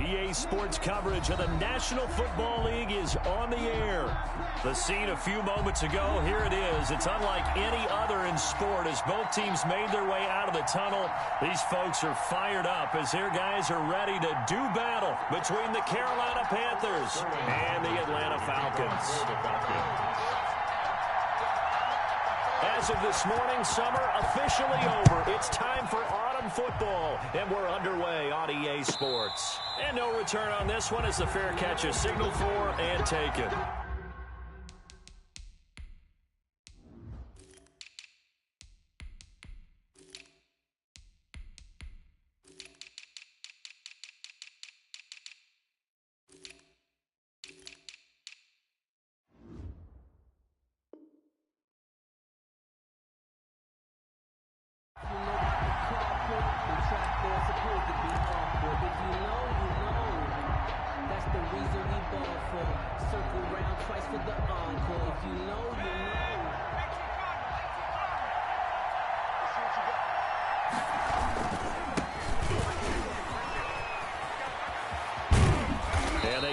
EA Sports coverage of the National Football League is on the air. The scene a few moments ago, here it is. It's unlike any other in sport as both teams made their way out of the tunnel. These folks are fired up as their guys are ready to do battle between the Carolina Panthers and the Atlanta Falcons. As of this morning, summer officially over. It's time for autumn football, and we're underway on EA Sports. And no return on this one as the fair catch is signaled for and taken.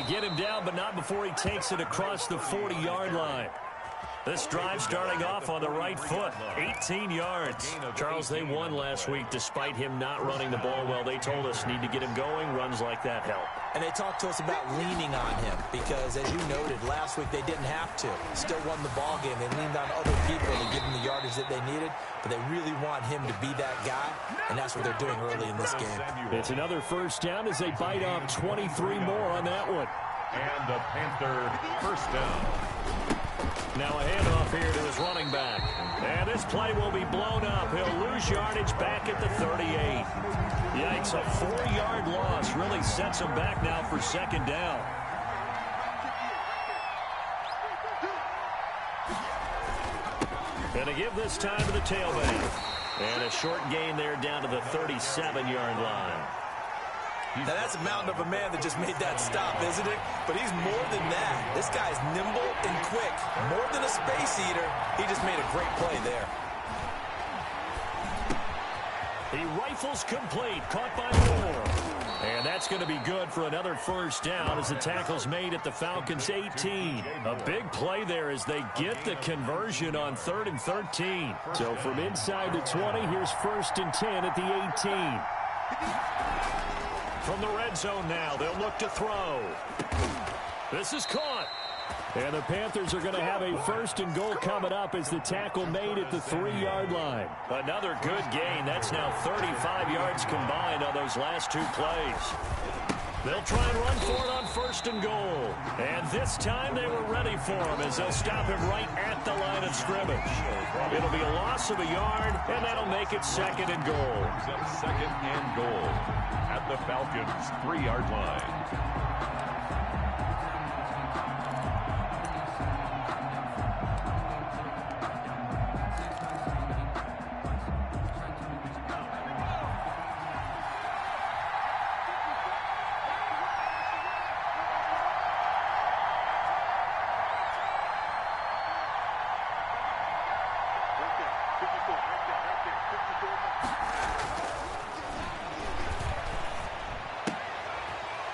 Get him down, but not before he takes it across the 40-yard line. This drive starting off on the right foot, 18 yards. Charles, they won last week despite him not running the ball well. They told us need to get him going. Runs like that help. And they talked to us about leaning on him because, as you noted, last week they didn't have to. Still won the ball game. They leaned on other people to give him the yardage that they needed, but they really want him to be that guy, and that's what they're doing early in this game. It's another first down as they bite off 23 more on that one. And the Panther first down. Now a handoff here to his running back. And this play will be blown up. He'll lose yardage back at the 38. Yikes, a 4-yard loss really sets him back now for second down. And to give this time to the tailback. And a short gain there down to the 37-yard line. Now, that's a mountain of a man that just made that stop, isn't it? But he's more than that. This guy's nimble and quick. More than a space eater. He just made a great play there. He rifles complete. Caught by Moore. And that's going to be good for another first down as the tackle's made at the Falcons' 18. A big play there as they get the conversion on 3rd and 13. So from inside the 20, here's 1st and 10 at the 18. From the red zone now, they'll look to throw. This is caught. And the Panthers are going to have a 1st and goal coming up as the tackle made at the 3-yard line. Another good gain. That's now 35 yards combined on those last 2 plays. They'll try and run for it on 1st and goal. And this time they were ready for him as they'll stop him right at the line of scrimmage. It'll be a loss of a yard, and that'll make it 2nd and goal. 2nd and goal at the Falcons' 3-yard line.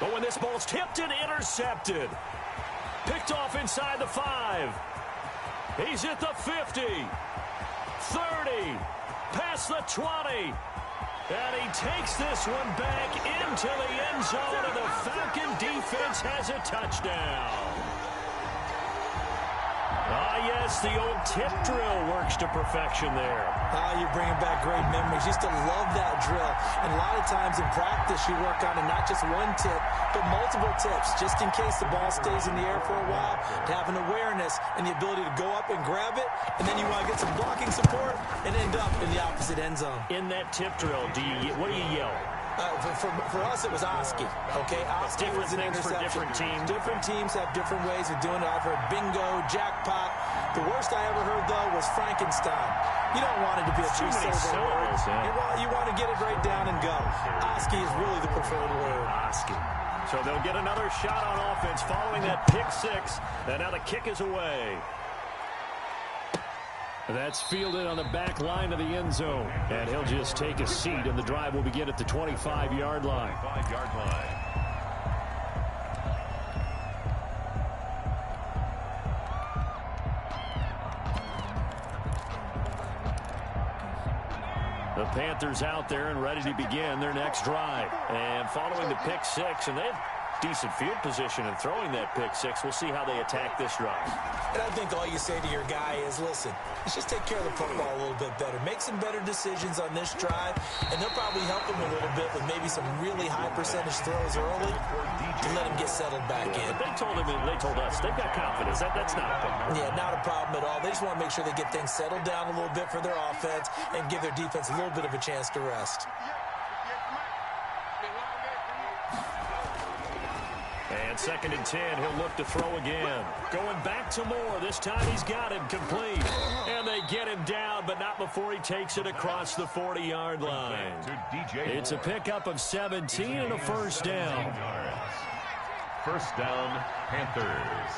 But when this ball's tipped and intercepted, picked off inside the 5. He's at the 50, 30, past the 20. And he takes this one back into the end zone, and the Falcon defense has a touchdown. Ah, yes, the old tip drill works to perfection there. You're bringing back great memories. Used to love that drill. And a lot of times in practice, you work on it, not just one tip, but multiple tips, just in case the ball stays in the air for a while, to have an awareness and the ability to go up and grab it, and then you want to get some blocking support and end up in the opposite end zone. In that tip drill, what do you yell? For us, it was Oski. Okay, Oski was an interception. For different teams. Different teams have different ways of doing it. I've heard bingo, jackpot. The worst I ever heard, though, was Frankenstein. You don't want it to be a two-syllable word. You want to get it right down and go. Oski is really the preferred word. Oski. So they'll get another shot on offense following that pick 6. And now the kick is away. That's fielded on the back line of the end zone. And he'll just take a seat, and the drive will begin at the 25-yard line. 25-yard line. The Panthers out there and ready to begin their next drive. And following the pick six, and they have decent field position in throwing that pick six. We'll see how they attack this drive. And I think all you say to your guy is, listen, let's just take care of the football a little bit better. Make some better decisions on this drive, and they'll probably help him a little bit with maybe some really high percentage throws early to let him get settled back in. But they told us they've got confidence. That's not a problem. Yeah, not a problem at all. They just want to make sure they get things settled down a little bit for their offense and give their defense a little bit of a chance to rest. And 2nd and 10, he'll look to throw again. Going back to Moore. This time he's got him complete. And they get him down, but not before he takes it across the 40-yard line. It's a pickup of 17 and a first down. First down, Panthers.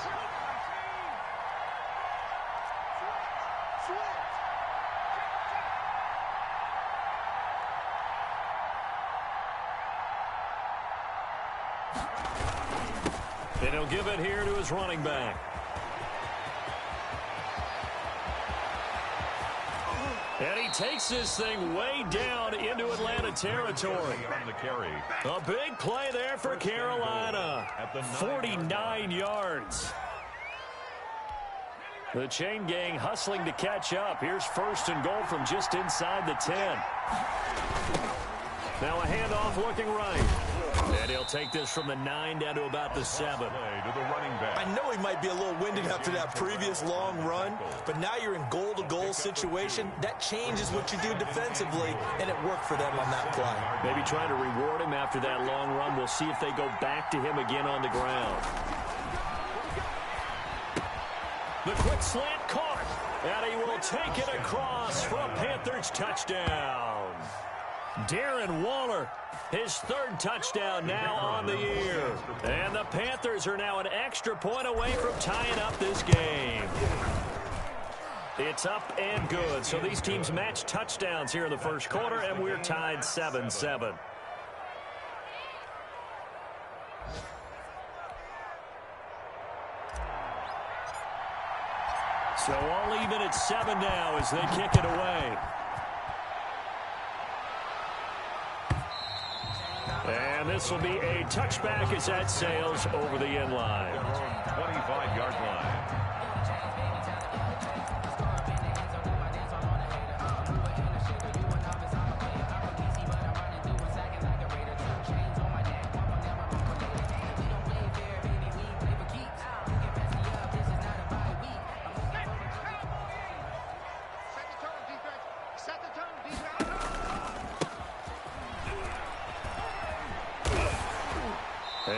And he'll give it here to his running back. And he takes this thing way down into Atlanta territory. A big play there for Carolina. 49 yards. The chain gang hustling to catch up. Here's 1st and goal from just inside the 10. Now a handoff looking right. And he'll take this from the 9 down to about the 7. I know he might be a little winded after that previous long run, but now you're in goal-to-goal situation. That changes what you do defensively, and it worked for them on that play. Maybe trying to reward him after that long run. We'll see if they go back to him again on the ground. The quick slant caught, and he will take it across for a Panthers touchdown. Darren Waller, his 3rd touchdown now on the year. And the Panthers are now an extra point away from tying up this game. It's up and good. So these teams match touchdowns here in the first quarter, and we're tied 7-7. So all even at 7 now as they kick it away. And this will be a touchback as that sails over the end line. 25-yard line.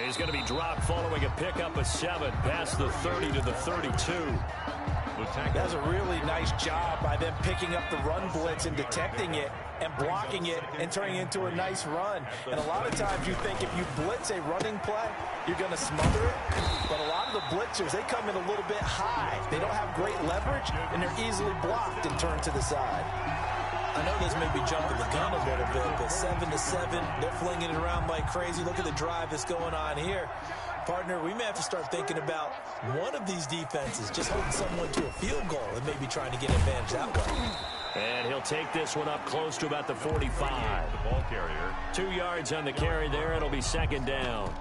He's going to be dropped following a pickup of 7 past the 30 to the 32. That's a really nice job by them picking up the run blitz and detecting it and blocking it and turning it into a nice run. And a lot of times you think if you blitz a running play, you're going to smother it. But a lot of the blitzers, they come in a little bit high. They don't have great leverage, and they're easily blocked and turned to the side. I know this may be jumping the gun a little bit, but 7-7, they're flinging it around like crazy. Look at the drive that's going on here. Partner, we may have to start thinking about one of these defenses just holding someone to a field goal and maybe trying to get advantage that way. And he'll take this one up close to about the 45. The ball carrier. 2 yards on the carry there. It'll be 2nd down.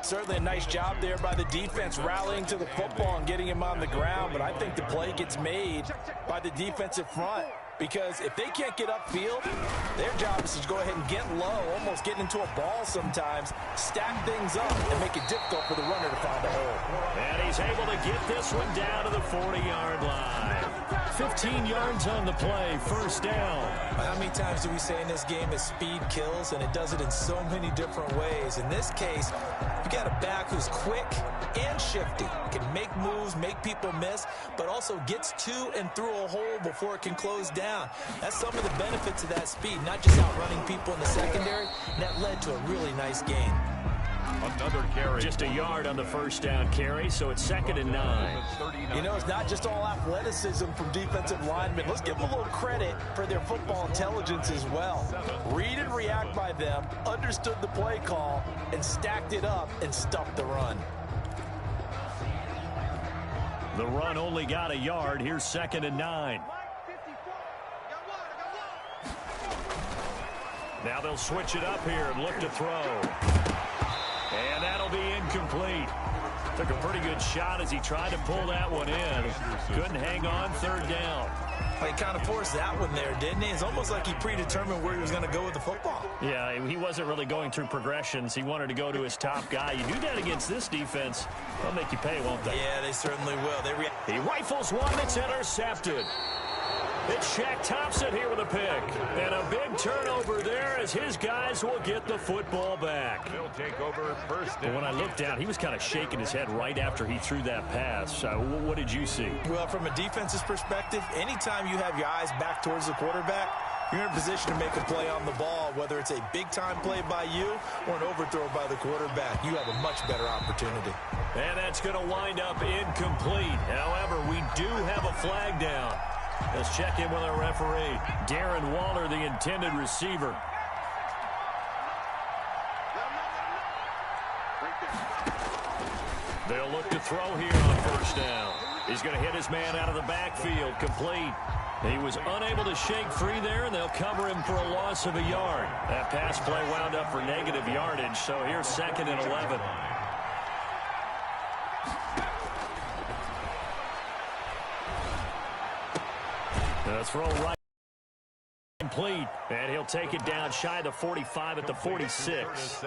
Certainly a nice job there by the defense rallying to the football and getting him on the ground, but I think the play gets made by the defensive front. Because if they can't get upfield, their job is to go ahead and get low, almost get into a ball sometimes, stack things up, and make it difficult for the runner to find a hole. And he's able to get this one down to the 40-yard line. 15 yards on the play, 1st down. How many times do we say in this game that speed kills, and it does it in so many different ways? In this case, you got a back who's quick and shifty, can make moves, make people miss, but also gets to and through a hole before it can close down. That's some of the benefits of that speed, not just outrunning people in the secondary, and that led to a really nice gain. Another carry. Just a yard on the 1st down carry, so it's 2nd and 9. You know, it's not just all athleticism from defensive linemen. Let's give them a little credit for their football intelligence as well. Read and react by them, understood the play call, and stacked it up and stuffed the run. The run only got a yard. Here's 2nd and 9. Now they'll switch it up here and look to throw. And that'll be incomplete. Took a pretty good shot as he tried to pull that one in. Couldn't hang on, third down. He kind of forced that one there, didn't he? It's almost like he predetermined where he was going to go with the football. Yeah, he wasn't really going through progressions. He wanted to go to his top guy. You do that against this defense, they'll make you pay, won't they? Yeah, they certainly will. He rifles one that's intercepted. It's Shaq Thompson here with a pick. And a big turnover there as his guys will get the football back. They'll take over first. But when I looked down, he was kind of shaking his head right after he threw that pass. What did you see? Well, from a defense's perspective, anytime you have your eyes back towards the quarterback, you're in a position to make a play on the ball, whether it's a big-time play by you or an overthrow by the quarterback. You have a much better opportunity. And that's going to wind up incomplete. However, we do have a flag down. Let's check in with our referee, Darren Waller, the intended receiver. They'll look to throw here on first down. He's going to hit his man out of the backfield, complete. He was unable to shake free there, and they'll cover him for a loss of a yard. That pass play wound up for negative yardage, so here's 2nd and 11. The throw right complete, and he'll take it down shy of the 45 at the 46.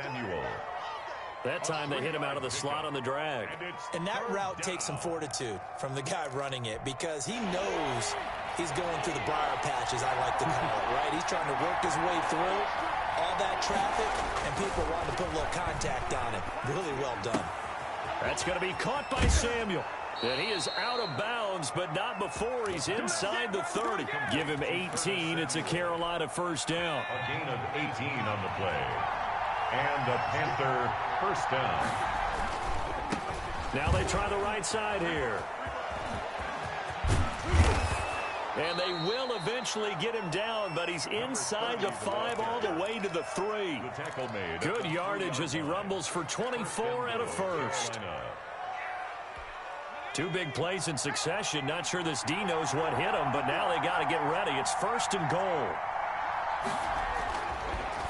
That time they hit him out of the slot on the drag. And that route takes some fortitude from the guy running it because he knows he's going through the briar patches, I like to call it, right? He's trying to work his way through all that traffic, and people want to put a little contact on him. Really well done. That's going to be caught by Samuel. And he is out of bounds, but not before he's inside the 30. Give him 18. It's a Carolina first down. A gain of 18 on the play. And a Panther first down. Now they try the right side here. And they will eventually get him down, but he's inside the 5 all the way to the 3. Good yardage as he rumbles for 24 and a first. 2 big plays in succession. Not sure this D knows what hit him, but now they got to get ready. It's 1st and goal.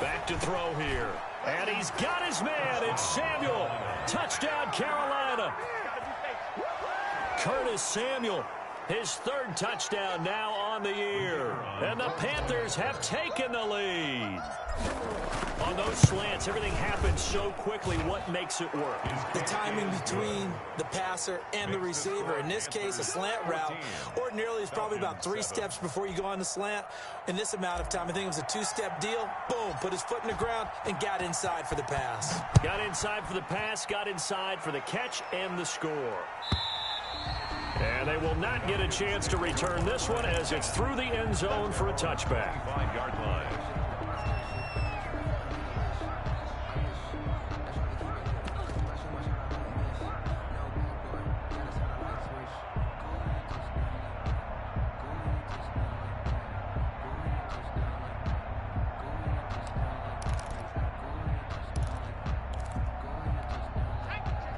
Back to throw here. And he's got his man. It's Samuel. Touchdown, Carolina. Curtis Samuel, his 3rd touchdown now on the year. And the Panthers have taken the lead. On those slants, everything happens so quickly. What makes it work? The timing between the passer and the receiver. In this case, a slant route ordinarily is probably about 3 steps before you go on the slant. In this amount of time, I think it was a 2-step deal. Boom, put his foot in the ground and got inside for the pass. Got inside for the pass, got inside for the catch and the score. And they will not get a chance to return this one as it's through the end zone for a touchback. 5-yard line.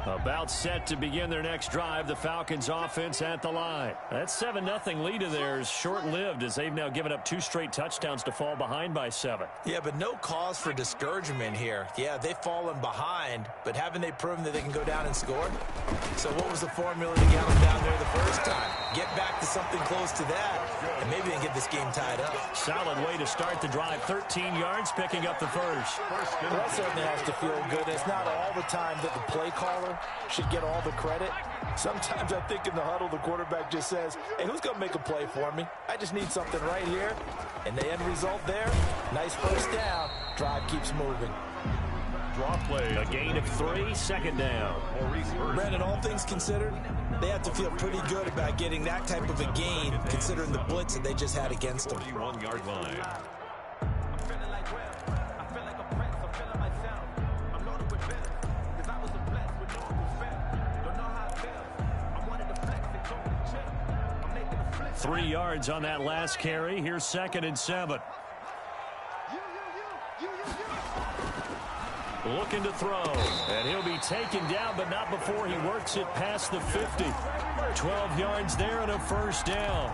About set to begin their next drive. The Falcons offense at the line. That 7-0 lead of theirs short-lived as they've now given up 2 straight touchdowns to fall behind by 7. Yeah, but no cause for discouragement here. Yeah, they've fallen behind, but haven't they proven that they can go down and score? So what was the formula to get them down there the first time? Get back to something close to that, and maybe they can get this game tied up. Solid way to start the drive. 13 yards, picking up the first. Well, that certainly has to feel good. It's not all the time that the play caller should get all the credit. Sometimes I think in the huddle, the quarterback just says, hey, who's going to make a play for me? I just need something right here. And the end result there, nice first down. Drive keeps moving. Draw play. A gain of 3, 2nd down. Brandon, all things considered, they have to feel pretty good about getting that type of a gain, considering the blitz that they just had against them. 41-yard line. Three yards on that last carry. Here's 2nd and 7. Looking to throw, and he'll be taken down, but not before he works it past the 50. 12 yards there and a first down.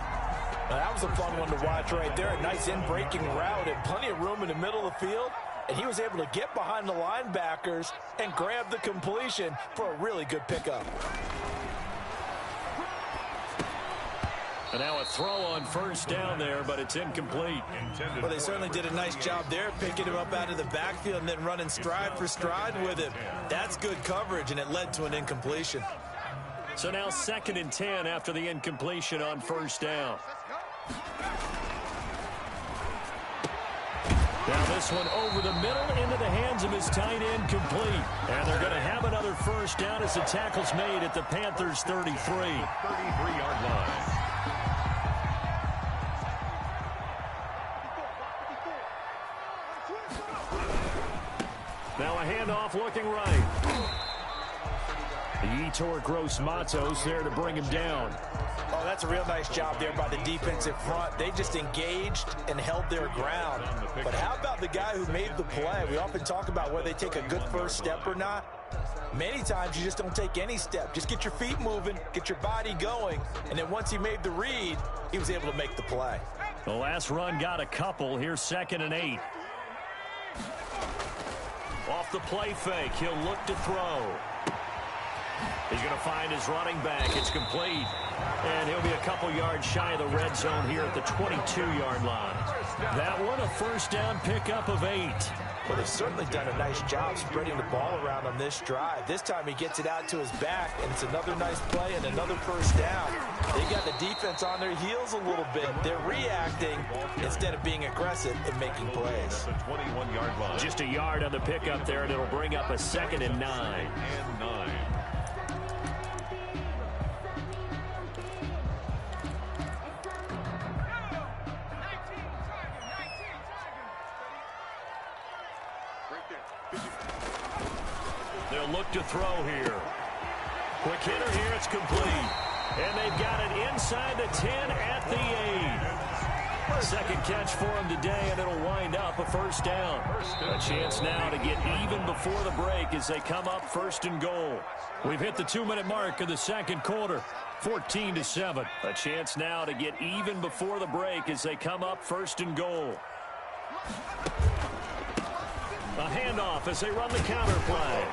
Well, that was a fun one to watch right there. A nice in-breaking route and plenty of room in the middle of the field. And he was able to get behind the linebackers and grab the completion for a really good pickup. And now a throw on first down there, but it's incomplete. Well, they certainly did a nice job there, picking him up out of the backfield and then running stride for stride with him. That's good coverage, and it led to an incompletion. So now 2nd and 10 after the incompletion on first down. Now this one over the middle into the hands of his tight end, complete. And they're going to have another first down as the tackle's made at the Panthers' 33. 33-yard line. Now a handoff looking right. The Yetur Gross Matos there to bring him down. Oh, that's a real nice job there by the defensive front. They just engaged and held their ground. But how about the guy who made the play? We often talk about whether they take a good first step or not. Many times you just don't take any step. Just get your feet moving, get your body going, and then once he made the read, he was able to make the play. The last run got a couple. Here's 2nd and 8. Off the play fake, he'll look to throw. He's going to find his running back. It's complete. And he'll be a couple yards shy of the red zone here at the 22-yard line. That one, a first down pickup of 8. Well, they've certainly done a nice job spreading the ball around on this drive. This time he gets it out to his back, and it's another nice play and another first down. They got the defense on their heels a little bit. They're reacting instead of being aggressive and making plays. The 21-yard line. Just a yard on the pickup there, and it'll bring up a 2nd and 9. And 9. They'll look to throw here. Quick hitter here, it's complete. And they've got it inside the 10 at the 8. Second catch for him today, and it'll wind up a first down. A chance now to get even before the break as they come up 1st and goal. We've hit the 2-minute mark of the second quarter, 14-7. A chance now to get even before the break as they come up 1st and goal. A handoff as they run the counter play.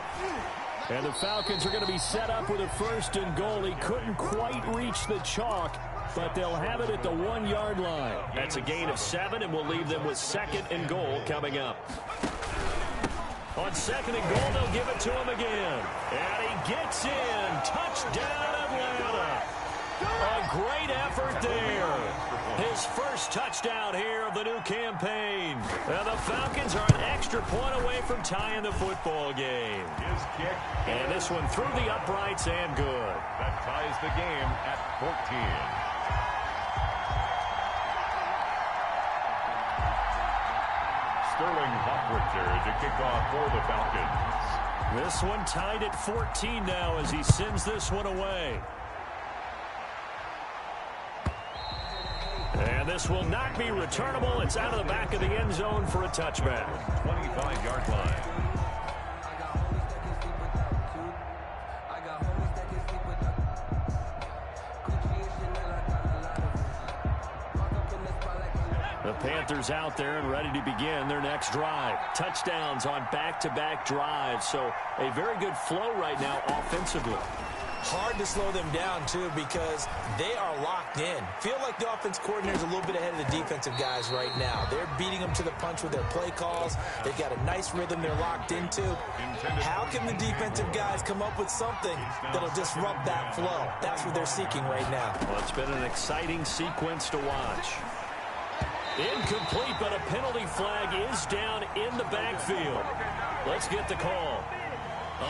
And the Falcons are going to be set up with a 1st and goal. He couldn't quite reach the chalk, but they'll have it at the 1-yard line. That's a gain of 7, and we'll leave them with 2nd and goal coming up. On 2nd and goal, they'll give it to him again. And he gets in. Touchdown, Atlanta. A great effort there. His first touchdown here of the new campaign. And the Falcons are an extra point away from tying the football game. His kick. And this one through the uprights and good. That ties the game at 14. Sterling Hofrichter to kick off for the Falcons. This one tied at 14 now as he sends this one away. And this will not be returnable. It's out of the back of the end zone for a touchback. 25-yard line. The Panthers out there and ready to begin their next drive. Touchdowns on back-to-back drives. So a very good flow right now offensively. Hard to slow them down, too, because they are locked in. Feel like the offense coordinator is a little bit ahead of the defensive guys right now. They're beating them to the punch with their play calls. They've got a nice rhythm they're locked into. How can the defensive guys come up with something that'll disrupt that flow? That's what they're seeking right now. Well, it's been an exciting sequence to watch. Incomplete, but a penalty flag is down in the backfield. Let's get the call.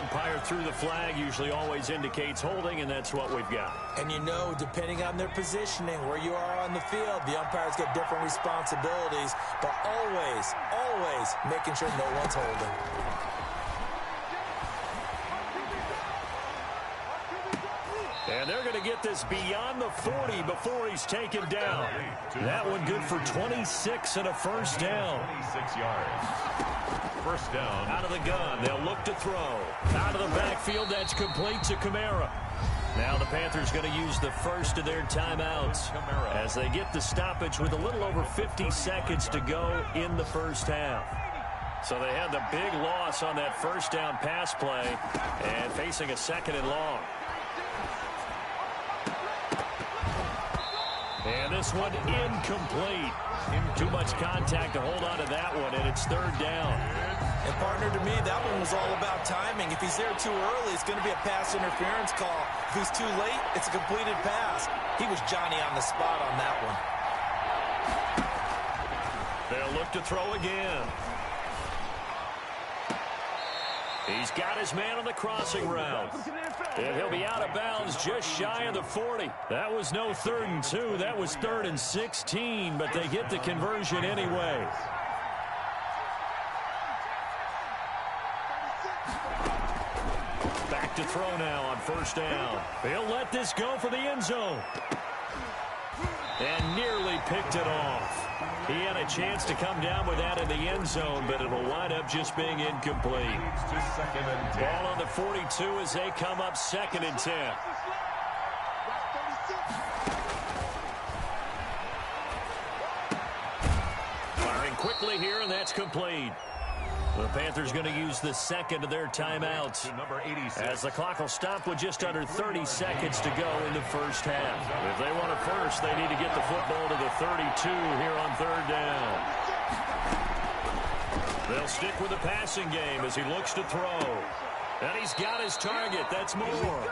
Umpire threw the flag, usually always indicates holding, and that's what we've got. And you know, depending on their positioning, where you are on the field, the umpires get different responsibilities, but always making sure no one's holding. And they're going to get this beyond the 40 before he's taken down. That one good for 26 and a first down. 26 yards. First down. Out of the gun, they'll look to throw. Out of the backfield, that's complete to Kamara. Now the Panthers going to use the first of their timeouts as they get the stoppage with a little over 50 seconds to go in the first half. So they had the big loss on that first down pass play and facing a second and long. And this one incomplete. Too much contact to hold on to that one, and it's third down. And, partner, to me, that one was all about timing. If he's there too early, it's going to be a pass interference call. If he's too late, it's a completed pass. He was Johnny on the spot on that one. They'll look to throw again. He's got his man on the crossing route. And he'll be out of bounds just shy of the 40. That was no 3rd and 2. That was 3rd and 16, but they get the conversion anyway. Back to throw now on first down. He'll let this go for the end zone. And nearly picked it off. He had a chance to come down with that in the end zone, but it'll wind up just being incomplete. Ball on the 42 as they come up 2nd and 10. Firing quickly here, and that's complete. The Panthers going to use the second of their timeouts as the clock will stop with just under 30 seconds to go in the first half. If they want it first, they need to get the football to the 32 here on third down. They'll stick with the passing game as he looks to throw. And he's got his target. That's more.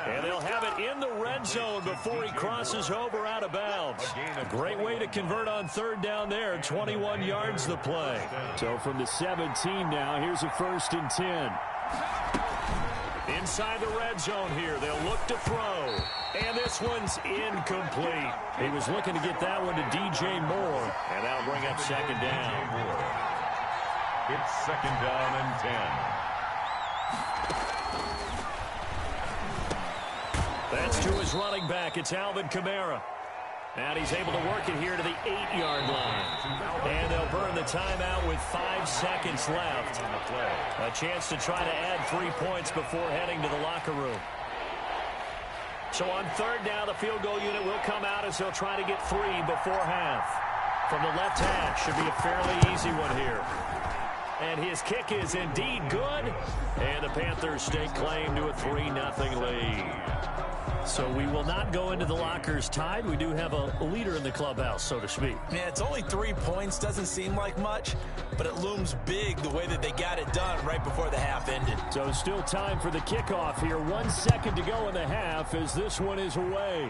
And they'll have it in the red zone before he crosses over out of bounds. A great way to convert on third down there. 21 yards the play. So from the 17 now, here's a 1st and 10. Inside the red zone here. They'll look to throw. And this one's incomplete. He was looking to get that one to DJ Moore. And that'll bring up 2nd down. It's 2nd down and 10. That's to his running back. It's Alvin Kamara. And he's able to work it here to the 8-yard line. And they'll burn the timeout with 5 seconds left. A chance to try to add 3 points before heading to the locker room. So on third down, the field goal unit will come out as they'll try to get 3 before half. From the left hash, should be a fairly easy one here. And his kick is indeed good. And the Panthers stake claim to a 3-0 lead. So we will not go into the lockers tied. We do have a leader in the clubhouse, so to speak. Yeah, it's only 3 points. Doesn't seem like much, but it looms big the way that they got it done right before the half ended. So still time for the kickoff here. 1 second to go in the half as this one is away.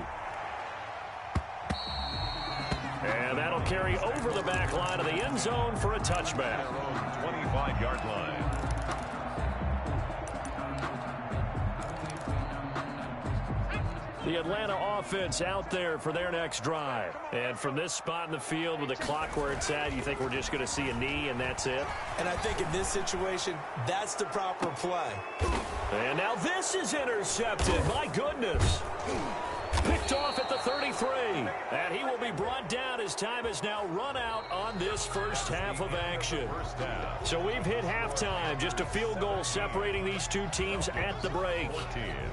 And that'll carry over the back line of the end zone for a touchback. 25-yard line. The Atlanta offense out there for their next drive. And from this spot in the field with the clock where it's at, you think we're just going to see a knee and that's it? And I think in this situation, that's the proper play. And now this is intercepted. My goodness. Picked off at the 33. And he will be brought down as time has now run out on this first half of action. So we've hit halftime. Just a field goal separating these two teams at the break.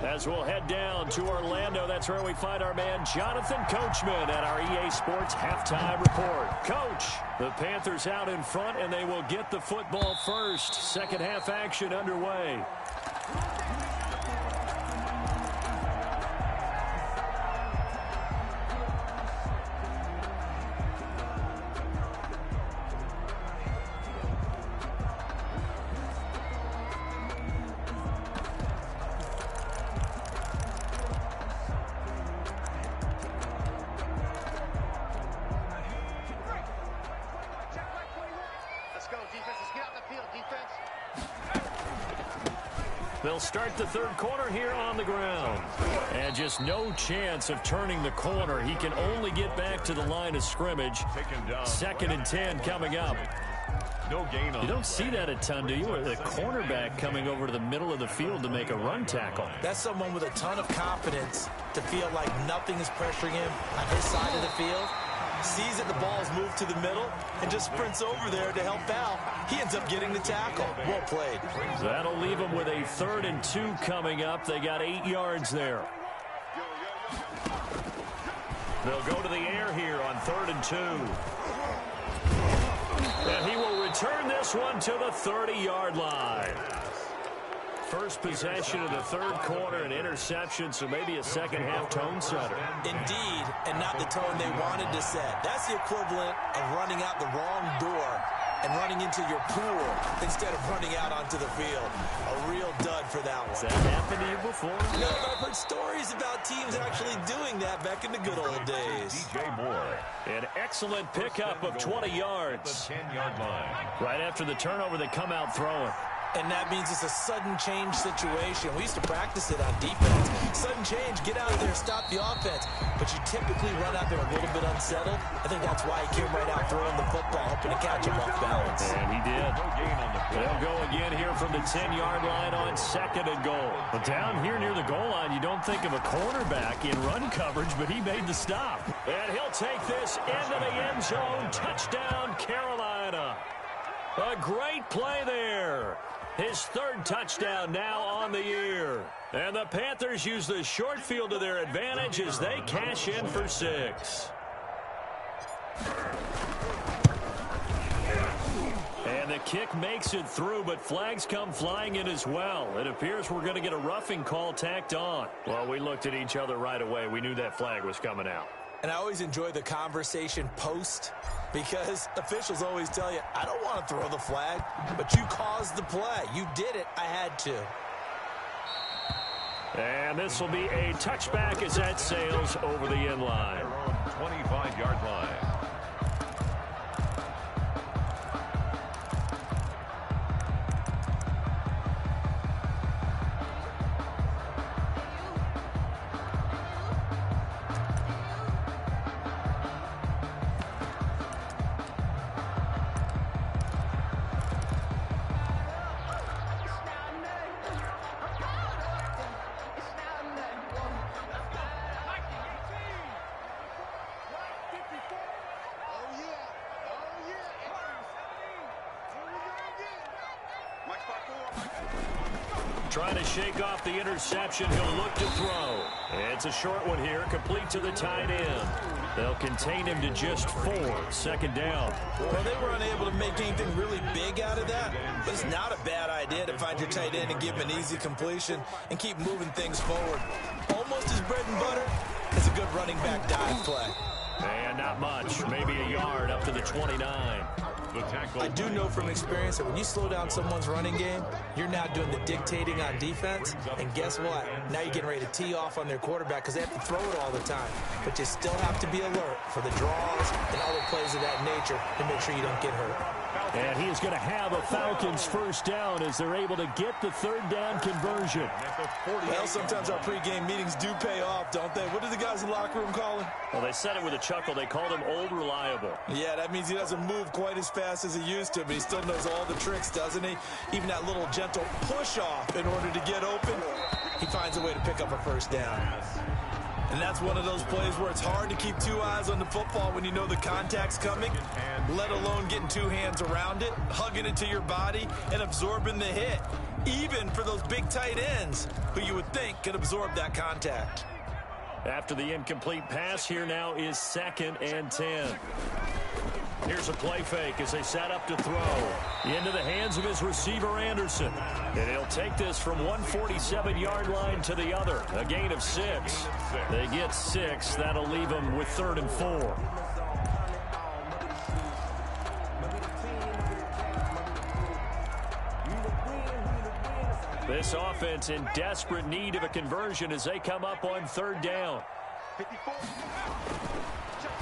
As we'll head down to Orlando, that's where we find our man Jonathan Coachman at our EA Sports Halftime Report. Coach, the Panthers out in front, and they will get the football first. Second half action underway. They'll start the third quarter here on the ground. And just no chance of turning the corner. He can only get back to the line of scrimmage. 2nd and 10 coming up. No gain on. You don't see that a ton, do you? Or the cornerback coming over to the middle of the field to make a run tackle. That's someone with a ton of confidence to feel like nothing is pressuring him on his side of the field. Sees that the ball is moved to the middle and just sprints over there to help out. He ends up getting the tackle. Well played. That'll leave them with a 3rd and 2 coming up. They got 8 yards there. They'll go to the air here on 3rd and 2. And he will return this one to the 30-yard line. First possession of the third quarter, an interception, so maybe a second-half tone setter. Indeed, and not the tone they wanted to set. That's the equivalent of running out the wrong door and running into your pool instead of running out onto the field. A real dud for that one. Has that happened to you before? No, but I've heard stories about teams actually doing that back in the good old days. DJ Moore. An excellent pickup of 20 yards. The 10-yard line. Right after the turnover, they come out throwing. And that means it's a sudden change situation. We used to practice it on defense. Sudden change, get out there, stop the offense. But you typically run out there a little bit unsettled. I think that's why he came right out throwing the football, hoping to catch him off balance. And he did. They'll go again here from the 10-yard line on 2nd and goal. But down here near the goal line, you don't think of a cornerback in run coverage, but he made the stop. And he'll take this into the end zone. Touchdown, Carolina. A great play there. His 3rd touchdown now on the year. And the Panthers use the short field to their advantage as they cash in for 6. And the kick makes it through, but flags come flying in as well. It appears we're going to get a roughing call tacked on. Well, we looked at each other right away. We knew that flag was coming out. And I always enjoy the conversation post because officials always tell you, I don't want to throw the flag, but you caused the play. You did it. I had to. And this will be a touchback as that sails over the end line. 25-yard line. Trying to shake off the interception. He'll look to throw. It's a short one here, complete to the tight end. They'll contain him to just 4. 2nd down. Well, they were unable to make anything really big out of that, but it's not a bad idea to find your tight end and give him an easy completion and keep moving things forward. Almost as bread and butter as a good running back dive play. And not much, maybe a yard up to the 29. I do know from experience that when you slow down someone's running game, you're now doing the dictating on defense. And guess what? Now you're getting ready to tee off on their quarterback because they have to throw it all the time. But you still have to be alert for the draws and other plays of that nature to make sure you don't get hurt. And he is going to have a Falcons 1st down as they're able to get the 3rd down conversion. Well, sometimes our pregame meetings do pay off, don't they? What do the guys in the locker room call him? Well, they said it with a chuckle. They called him Old Reliable. Yeah, that means he doesn't move quite as fast as he used to, but he still knows all the tricks, doesn't he? Even that little gentle push-off in order to get open, he finds a way to pick up a 1st down. And that's one of those plays where it's hard to keep 2 eyes on the football when you know the contact's coming, let alone getting 2 hands around it, hugging it to your body, and absorbing the hit, even for those big tight ends who you would think could absorb that contact. After the incomplete pass, here now is 2nd and 10. Here's a play fake as they set up to throw. Into the hands of his receiver, Anderson. And he'll take this from 147-yard line to the other. A gain of 6. They get 6. That'll leave them with 3rd and 4. This offense in desperate need of a conversion as they come up on 3rd down.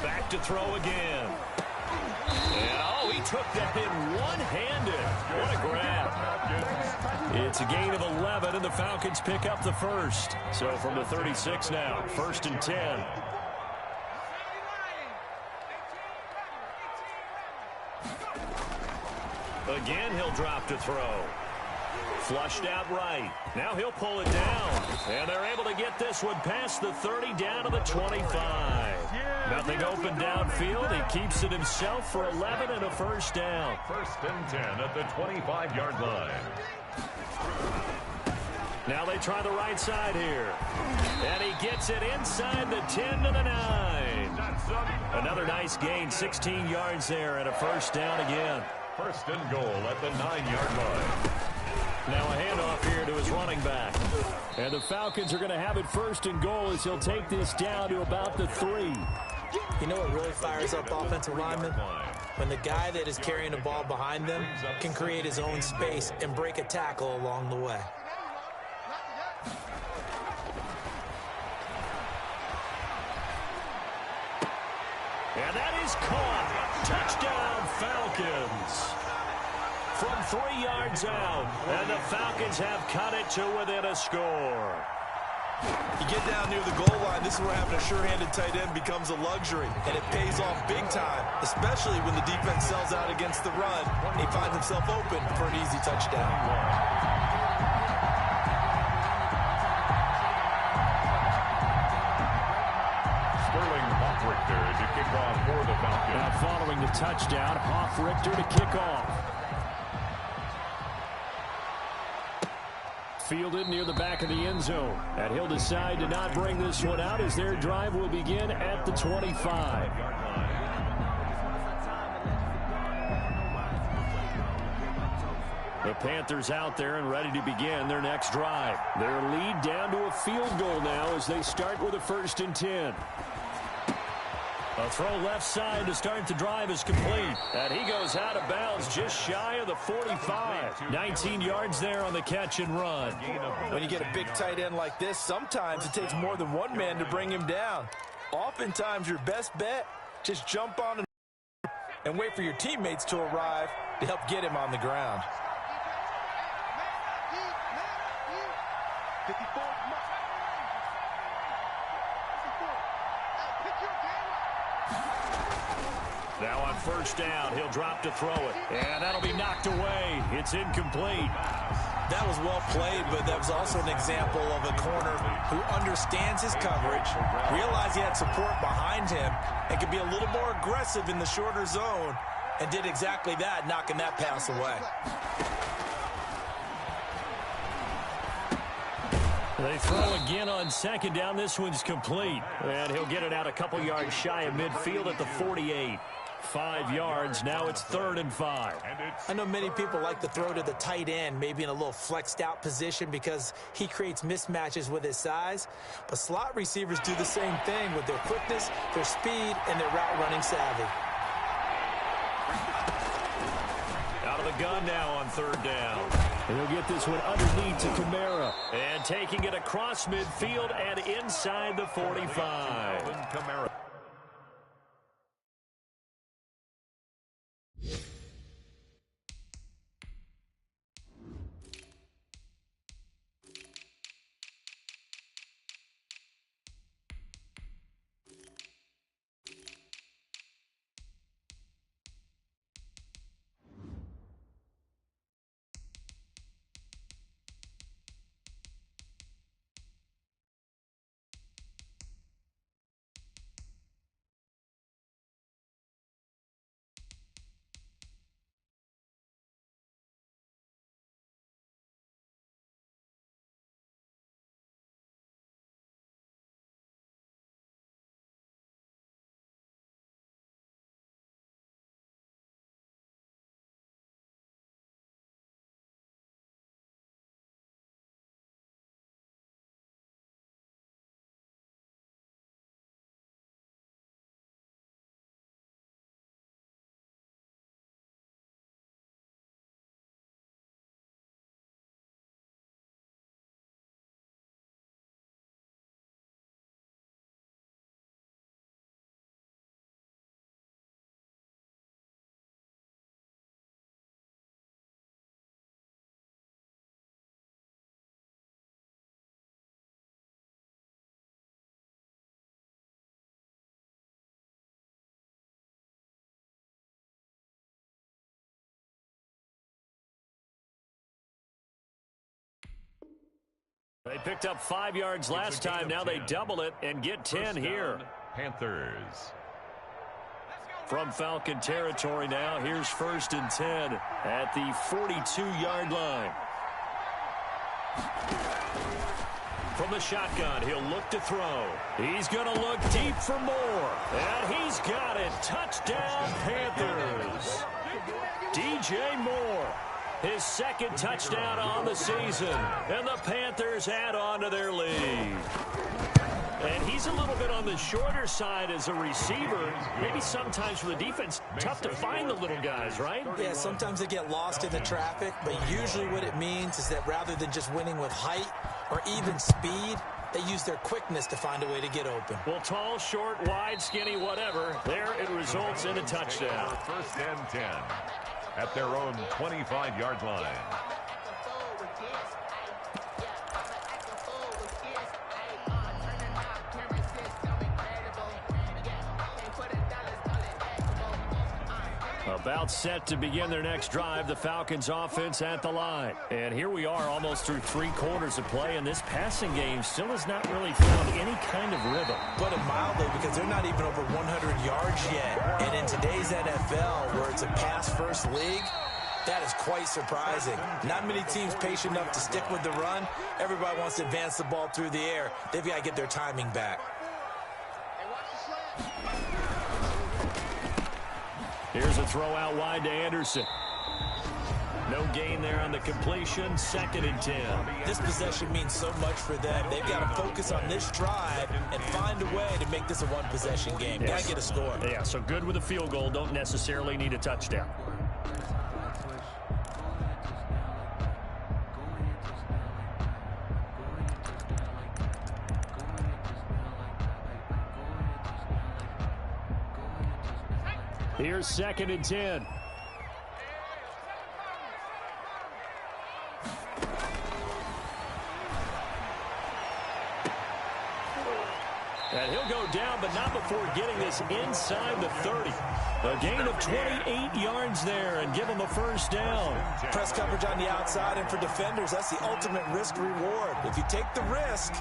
Back to throw again. And, he took that in one-handed. What a grab. It's a gain of 11, and the Falcons pick up the 1st. So from the 36 now, 1st and 10. Again, he'll drop to throw. Flushed out right. Now he'll pull it down. And they're able to get this one past the 30 down to the 25. Nothing open downfield. He keeps it himself for 11 and a 1st down. 1st and 10 at the 25-yard line. Now they try the right side here. And he gets it inside the 10 to the 9. Another nice gain, 16 yards there, and a first down again. First and goal at the 9-yard line. Now a handoff here to his running back. And the Falcons are going to have it first and goal as he'll take this down to about the 3. You know what really fires up offensive linemen? When the guy that is carrying the ball behind them can create his own space and break a tackle along the way. And that is caught. Touchdown, Falcons. From 3 yards out, and the Falcons have cut it to within a score. You get down near the goal line, this is where having a sure-handed tight end becomes a luxury, and it pays off big time, especially when the defense sells out against the run, and he finds himself open for an easy touchdown. To kick off for the Falcons. Now following the touchdown, Richter to kick off. Fielded near the back of the end zone. And he'll decide to not bring this one out as their drive will begin at the 25. The Panthers out there and ready to begin their next drive. Their lead down to a field goal now as they start with a 1st and 10. A throw left side to start the drive is complete. And he goes out of bounds just shy of the 45. 19 yards there on the catch and run. When you get a big tight end like this, sometimes it takes more than one man to bring him down. Oftentimes your best bet, just jump on him and wait for your teammates to arrive to help get him on the ground. Now on 1st down, he'll drop to throw it. And that'll be knocked away. It's incomplete. That was well played, but that was also an example of a corner who understands his coverage, realized he had support behind him, and could be a little more aggressive in the shorter zone, and did exactly that, knocking that pass away. They throw again on 2nd down. This one's complete. And he'll get it out a couple yards shy of midfield at the 48. 5 yards. Now it's 3rd and 5. I know many people like to throw to the tight end, maybe in a little flexed out position because he creates mismatches with his size. But slot receivers do the same thing with their quickness, their speed, and their route running savvy. Out of the gun now on 3rd down. And he'll get this one underneath to Kamara. And taking it across midfield and inside the 45. Kamara. They picked up 5 yards last time. Now they double it and get 10 here. Panthers. From Falcon territory now, here's 1st and 10 at the 42-yard line. From the shotgun, he'll look to throw. He's going to look deep for more. And he's got it. Touchdown, Panthers. DJ Moore, his second touchdown on the season. And the Panthers add on to their lead. And he's a little bit on the shorter side as a receiver. Maybe sometimes for the defense, tough to find the little guys, right? Yeah, sometimes they get lost in the traffic, but usually what it means is that rather than just winning with height or even speed, they use their quickness to find a way to get open. Well, tall, short, wide, skinny, whatever, there it results in a touchdown. First and 10 at their own 25-yard line. About set to begin their next drive, the Falcons offense at the line. And here we are almost through 3 quarters of play, and this passing game still has not really found any kind of rhythm. Put it mildly, because they're not even over 100 yards yet. And in today's NFL, where it's a pass-first league, that is quite surprising. Not many teams patient enough to stick with the run. Everybody wants to advance the ball through the air. They've got to get their timing back. Here's a throw out wide to Anderson. No gain there on the completion. 2nd and 10. This possession means so much for them. They've got to focus on this drive and find a way to make this a one-possession game. Got to get a score. Yeah, so good with a field goal. Don't necessarily need a touchdown. Here's 2nd and 10. And he'll go down, but not before getting this inside the 30. A gain of 28 yards there and give him a first down. Press coverage on the outside, and for defenders, that's the ultimate risk-reward. If you take the risk,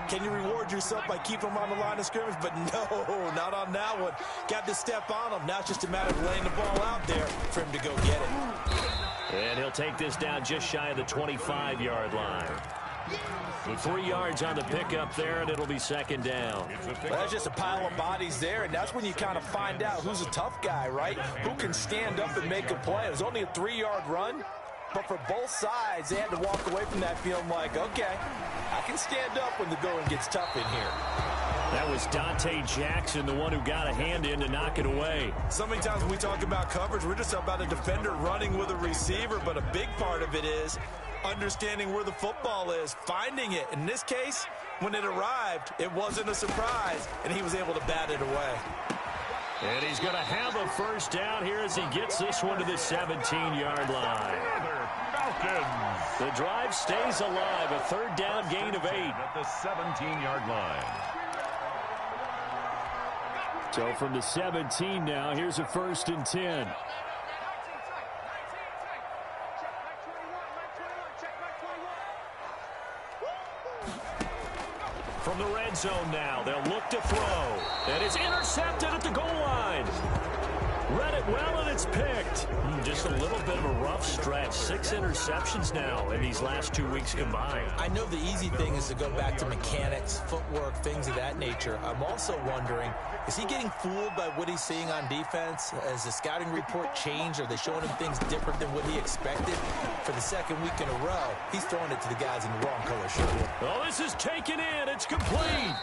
can you reward yourself by keeping them on the line of scrimmage? But no, not on that one. Got to step on them. Now it's just a matter of laying the ball out there for him to go get it. And he'll take this down just shy of the 25-yard line. The 3 yards on the pickup there, and it'll be 2nd down. Well, that's just a pile of bodies there, and that's when you kind of find out who's a tough guy, right? Who can stand up and make a play. It was only a 3-yard run, but for both sides, they had to walk away from that feeling like, okay, I can stand up when the going gets tough in here. That was Dante Jackson, the one who got a hand in to knock it away. So many times when we talk about coverage, we're just about a defender running with a receiver, but a big part of it is understanding where the football is, finding it. In this case, when it arrived, it wasn't a surprise, and he was able to bat it away. And he's going to have a first down here as he gets this one to the 17-yard line. Falcons. The drive stays alive, a 3rd down gain of 8. At the 17-yard line. So from the 17 now, here's a 1st and 10. From the red zone now, they'll look to throw. And it's intercepted at the goal line. Read it well, and it's picked. Just a little bit of a rough stretch. 6 interceptions now in these last 2 weeks combined. I know the easy thing is to go back to mechanics, footwork, things of that nature. I'm also wondering, is he getting fooled by what he's seeing on defense? Has the scouting report changed? Are they showing him things different than what he expected? For the 2nd week in a row, he's throwing it to the guys in the wrong color shirt. Oh, this is taken in. It's complete.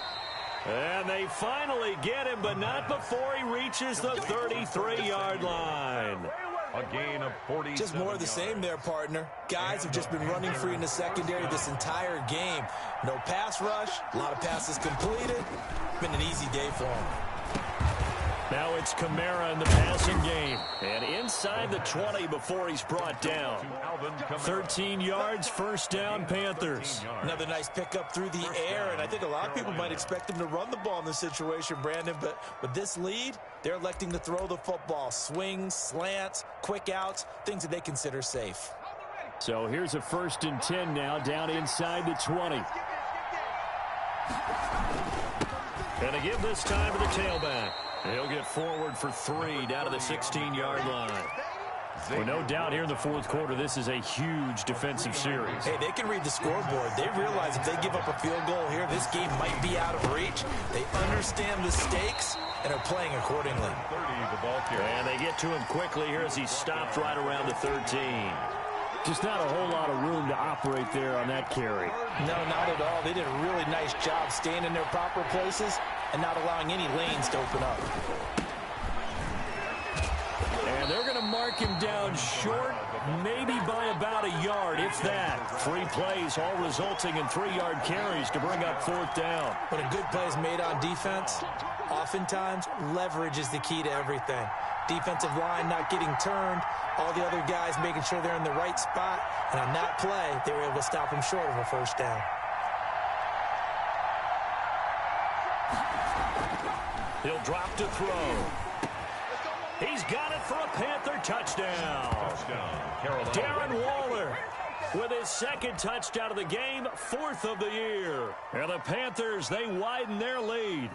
And they finally get him, but not before he reaches the 33-yard line. A gain of 40. Just more of the same there, partner. Guys have just been running free in the secondary this entire game. No pass rush, a lot of passes completed. Been an easy day for him. Now it's Kamara in the passing game. And inside the 20 before he's brought down. 13 yards, first down, Panthers. Another nice pickup through the air, and I think a lot of people might expect him to run the ball in this situation, Brandon, but with this lead, they're electing to throw the football. Swings, slants, quick outs, things that they consider safe. So here's a 1st and 10 now, down inside the 20. And they give this time to the tailback. He'll get forward for 3 down to the 16-yard line. Well, no doubt here in the fourth quarter, this is a huge defensive series. Hey, they can read the scoreboard. They realize if they give up a field goal here, this game might be out of reach. They understand the stakes and are playing accordingly. And they get to him quickly here as he stopped right around the 13. Just not a whole lot of room to operate there on that carry. No, not at all. They did a really nice job staying in their proper places and not allowing any lanes to open up. And they're going to mark him down short, maybe by about a yard, if that. 3 plays, all resulting in 3-yard carries to bring up 4th down. When a good play is made on defense, oftentimes leverage is the key to everything. Defensive line not getting turned, all the other guys making sure they're in the right spot, and on that play, they were able to stop him short of a 1st down. He'll drop to throw. He's got it for a Panther touchdown. Darren Waller with his 2nd touchdown of the game, 4th of the year. And the Panthers, they widen their lead.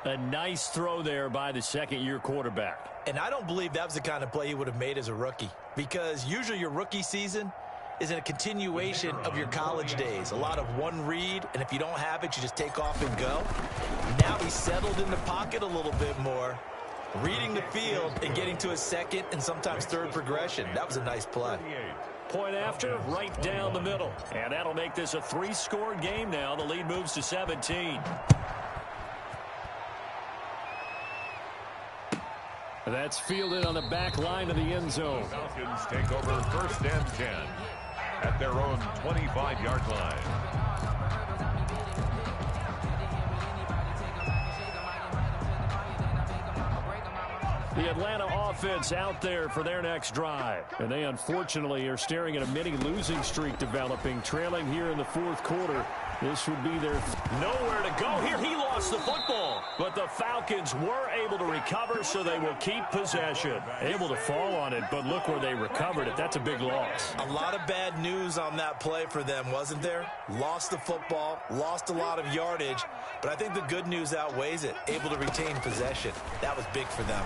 A nice throw there by the 2nd-year quarterback. And I don't believe that was the kind of play he would have made as a rookie, because usually your rookie season is in a continuation of your college days. A lot of one read, and if you don't have it, you just take off and go. Now he's settled in the pocket a little bit more, reading the field and getting to his 2nd and sometimes 3rd progression. That was a nice play. Point after, right down the middle. And that'll make this a 3-score game now. The lead moves to 17. That's fielded on the back line of the end zone. Falcons take over 1st and 10 at their own 25-yard line. The Atlanta offense out there for their next drive. And they unfortunately are staring at a mini losing streak developing, trailing here in the 4th quarter. This would be their nowhere to go here. He lost the football, but the Falcons were able to recover, so they will keep possession. Able to fall on it, but look where they recovered it. That's a big loss. A lot of bad news on that play for them, wasn't there? Lost the football, lost a lot of yardage, but I think the good news outweighs it. Able to retain possession. That was big for them.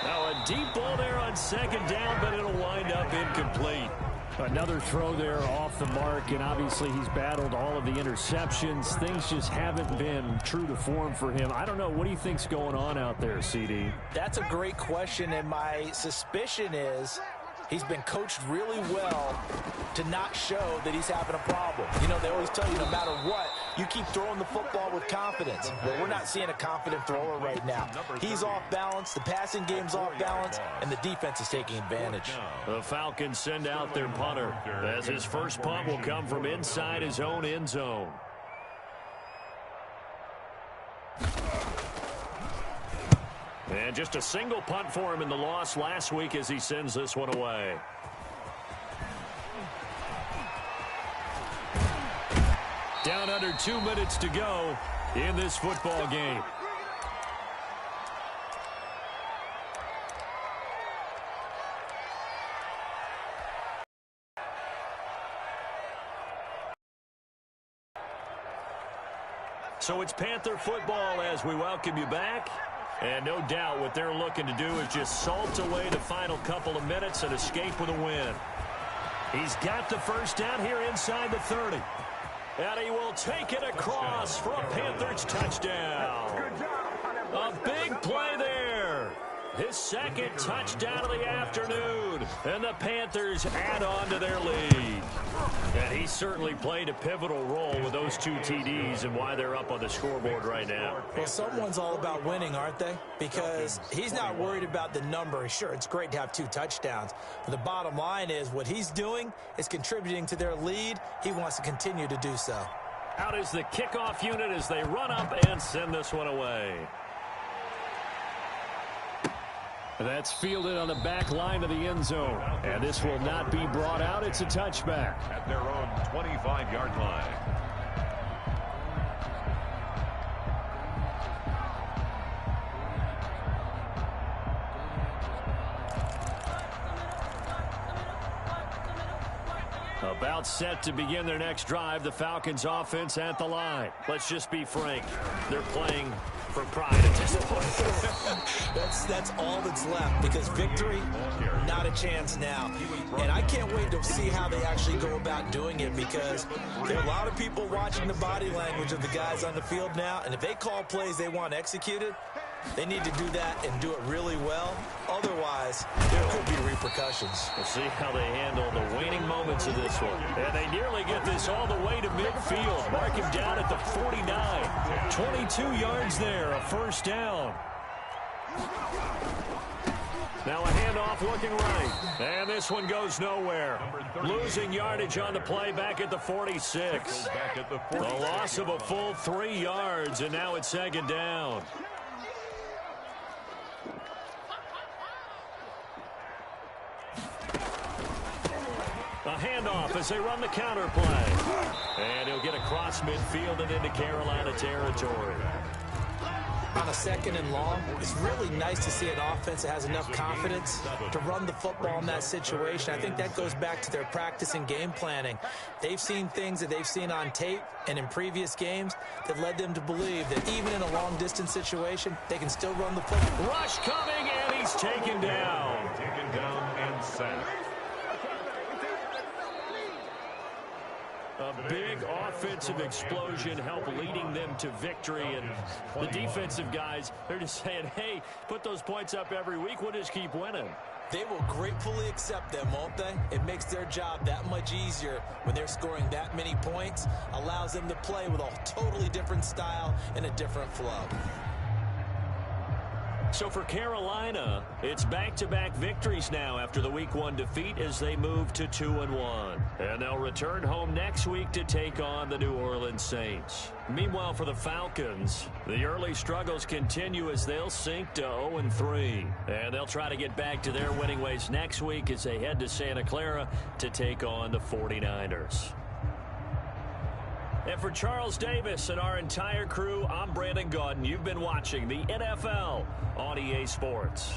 Now a deep ball there on 2nd down, but it'll wind up incomplete. Another throw there off the mark, and obviously he's battled all of the interceptions. Things just haven't been true to form for him. I don't know. What do you think's going on out there, CD? That's a great question, and my suspicion is he's been coached really well to not show that he's having a problem. You know, they always tell you no matter what, you keep throwing the football with confidence. Well, we're not seeing a confident thrower right now. He's off balance, the passing game's off balance, and the defense is taking advantage. The Falcons send out their punter, as his first punt will come from inside his own end zone. And just a single punt for him in the loss last week as he sends this one away. Down under 2 minutes to go in this football game. So it's Panther football as we welcome you back. And no doubt what they're looking to do is just salt away the final couple of minutes and escape with a win. He's got the 1st down here inside the 30. And he will take it across for a Panthers touchdown. A big play there. His 2nd touchdown of the afternoon. And the Panthers add on to their lead. And he certainly played a pivotal role with those 2 TDs and why they're up on the scoreboard right now. Well, someone's all about winning, aren't they? Because he's not worried about the number. Sure, it's great to have 2 touchdowns. But the bottom line is what he's doing is contributing to their lead. He wants to continue to do so. Out is the kickoff unit as they run up and send this one away. That's fielded on the back line of the end zone. And this will not be brought out. It's a touchback. At their own 25-yard line. About set to begin their next drive, the Falcons offense at the line. Let's just be frank. They're playing for pride at this point. That's all that's left, because victory, not a chance now. And I can't wait to see how they actually go about doing it, because there are a lot of people watching the body language of the guys on the field now, and if they call plays they want executed, they need to do that and do it really well. Otherwise, there could be repercussions. We'll see how they handle the waning moments of this one. And they nearly get this all the way to midfield. Mark him down at the 49. 22 yards there, a first down. Now a handoff looking right. And this one goes nowhere. Losing yardage on the play back at the 46. The loss of a full 3 yards, and now it's second down. A handoff as they run the counter play. And he'll get across midfield and into Carolina territory. On a second and long, it's really nice to see an offense that has enough confidence to run the football in that situation. I think that goes back to their practice and game planning. They've seen things that they've seen on tape and in previous games that led them to believe that even in a long-distance situation, they can still run the football. Rush coming, and he's taken down. Taken down and sacked. A big offensive explosion helped leading them to victory. And the defensive guys, they're just saying, hey, put those points up every week. We'll just keep winning. They will gratefully accept them, won't they? It makes their job that much easier when they're scoring that many points. Allows them to play with a totally different style and a different flow. So for Carolina, it's back-to-back victories now after the Week 1 defeat as they move to 2-1. And they'll return home next week to take on the New Orleans Saints. Meanwhile, for the Falcons, the early struggles continue as they'll sink to 0-3. And they'll try to get back to their winning ways next week as they head to Santa Clara to take on the 49ers. And for Charles Davis and our entire crew, I'm Brandon Gaudin. You've been watching the NFL on EA Sports.